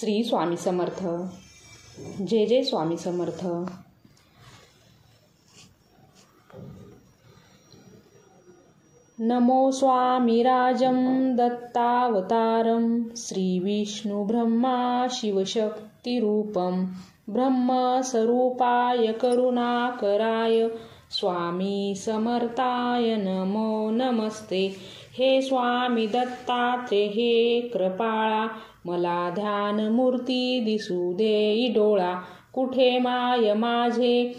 श्री स्वामी समर्थ. जय जय स्वामी समर्थ. नमो स्वामीराजं दत्तावतारं श्री विष्णु ब्रह्मा शिवशक्तिरूपं ब्रह्मस्वरूपाय करुणाकराय स्वामी समर्थाय नमो नमस्ते. हे स्वामी दत्तात्रेय हे कृपाळा, मला ध्यान मूर्ती दिसू देई डोळा. कुठे माय माझे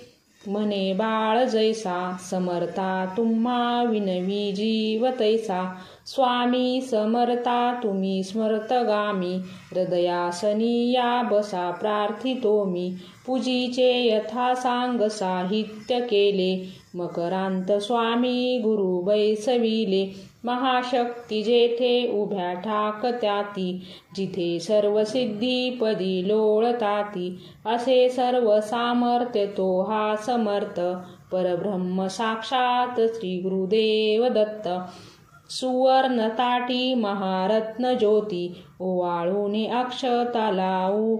म्हणे बाळ जैसा, समर्था तुम्हा विनवी जीव तैसा. स्वामी समर्था तुम्ही स्मर्तगामी, हृदयासनी या बसा प्रार्थितो मी. पूजीचे यथा सांग साहित्य केले, मकरांत स्वामी गुरु बैसविले. महाशक्ती जेथे उभ्या ठाकत्याती, जिथे सर्व सिद्धी पदी लोळताती. असे सर्व सामर्थ्य तो हा समर्थ, परब्रह्म साक्षात श्री गुरुदेव दत्त. सुवर्ण ताटी महारत्न ज्योती, ओवाळूने अक्षता लावू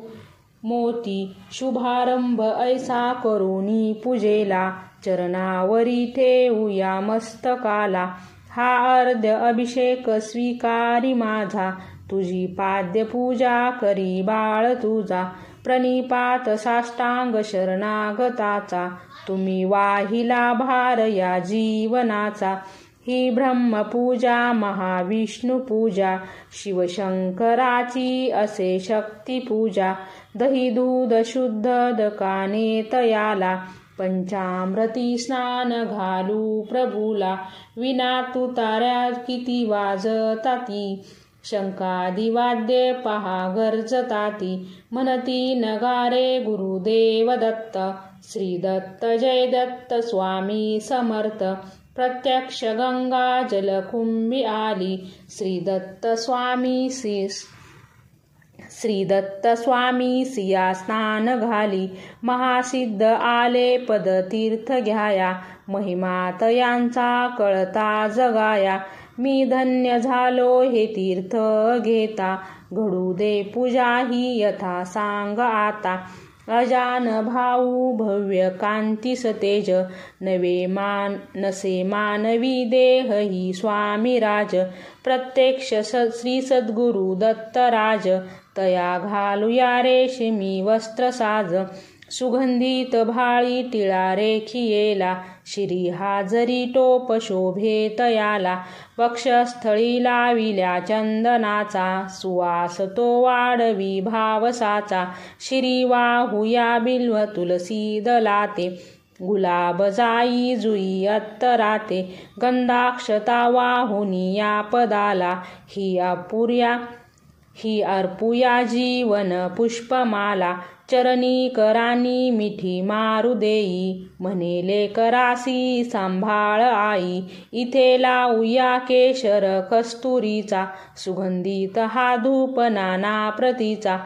मोती. शुभारंभ ऐसा करुणी पूजेला, चरणावरी ठेवूया मस्तकाला. हा अर्ध्य अभिषेक स्वीकारी माझा, तुझी पाद्य पूजा करी बाळ तुझा. प्रणिपात साष्टांग शरणागताचा, तुम्ही वाहिला भार या जीवनाचा. ही ब्रह्मपूजा महाविष्णू पूजा, शिवशंकराची असे शक्ती पूजा. दही दूध शुद्ध दकाने तयाला, पंचामृती स्नान घालू प्रभूला. विना तुताऱ्या किती वाजताती, शंकादी वाद्ये पहा गरजताती. म्हणती नगारे गुरुदेव दत्त, श्री दत्त जय दत्त स्वामी समर्थ. प्रत्यक्ष गंगा जलकुंभी आली, श्री दत्त स्वामी सिया स्नान घाली. महासिद्ध आले पदतीर्थ घ्याया, महिमा तयांचा कळता जगाया. मी धन्य झालो हे तीर्थ घेता, घडू दे पूजा ही यथा सांग आता. अजान भाऊ भव्य कांती सतेज, नसे मानवी देह ही स्वामी राज. प्रत्यक्ष श्री सद्गुरु दत्तराज, तया घालूया रेशमी वस्त्र साज. सुगंधित भाळी टिळा रेखियेला, शिरी हाजरी टोप शोभे तयाला. वक्षस्थळी लाविल्या चंदनाचा, सुवास तो वाढवी भावसाचा. शिरी वाहूया बिल्व तुलसी दलाते, गुलाब जाई जुई अत्तराते. गंधाक्षता वाहुनी या पदाला, ही अर्पुया जीवन पुष्पमाला. चरणी करानी मिठी मारू देई, म्हणेले करासी सांभाळ आई. इथे लावूया केशर कस्तुरीचा, सुगंधित हा धूप नाना प्रतीचा.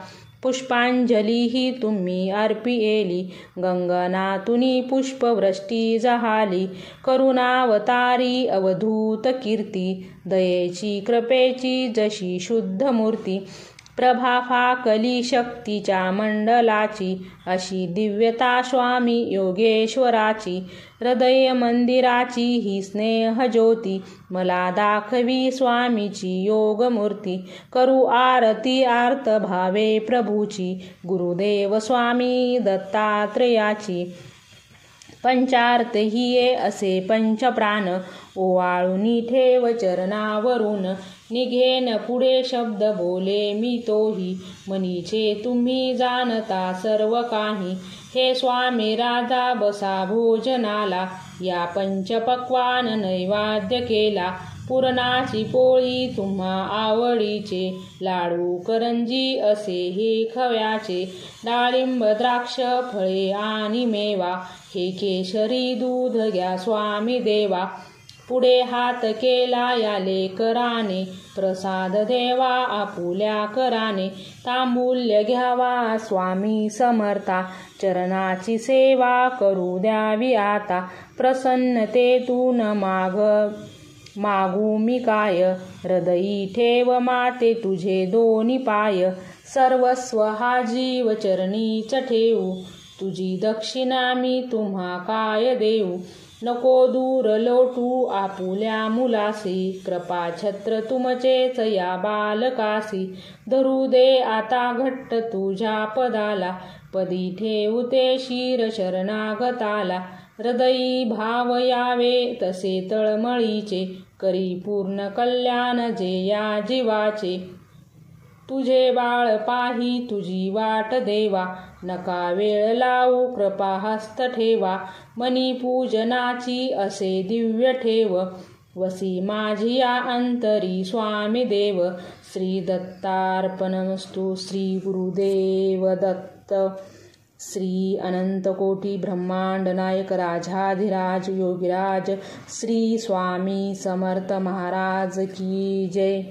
पुष्पांजली ही तुम्ही अर्पिएली, गंगनातुनी पुष्पवृष्टी जहाली. करुणावतारी अवधूत कीर्ती, दयेची कृपेची जशी शुद्ध मूर्ती. प्रभा फाकली शक्तीच्या मंडलाची, अशी दिव्यता स्वामी योगेश्वराची. हृदय मंदिराची ही स्नेह ज्योती, मला दाखवी स्वामीची योगमूर्ती. करू आरती आर्त भावे प्रभूची, गुरुदेव स्वामी दत्तात्रेयाची. पंचार्थ हिये असे पंचप्राण, ओवाळूनी ठेव चरणावरून. निघेन पुढे शब्द बोले मी तोही, मनीचे तुम्ही जाणता सर्व काही. हे स्वामी राधा बसा भोजनाला, या पंचपक्वान नैवेद्य केला. पुरणाची पोळी तुम्हा आवडीचे, लाडू करंजी असे हे खव्याचे. डाळिंब द्राक्ष फळे आणि मेवा, हे केशरी दूध घ्या स्वामी देवा. पुढे हात केला या लेकराने, प्रसाद देवा आपुल्या कराने. तांबूल्य घ्यावा स्वामी समर्था, चरणाची सेवा करू द्यावी आता. प्रसन्नतेतून मागू मी काय. हृदयी ठेव माते तुझे दोन्ही पाय. सर्वस्व हा जीव चरणीच ठेवू. तुझी दक्षिणा मी तुम्हा काय देऊ. नको दूर लोटू आपुल्या मुलासी. कृपा छत्र तुमचेच या बालकासी. धरू दे आता घट्ट तुझ्या पदाला. पदी ठेवू ते शिर शरणागताला. हृदयी भाव यावे तसे तळमळीचे. करी पूर्ण कल्याण जे या जीवाचे. तुझे बाळ पाही तुझी वाट देवा. नका वेळ लावू कृपा हस्त ठेवा. मनी पूजनाची असे दिव्य ठेव. वसी माझी या अंतरी स्वामी देव. श्री दत्तार्पणमस्तु. श्री गुरुदेव दत्त. श्री अनंतकोटी ब्रह्मांड नायक राजाधिराज योगीराज श्री स्वामी समर्थ महाराज की जय.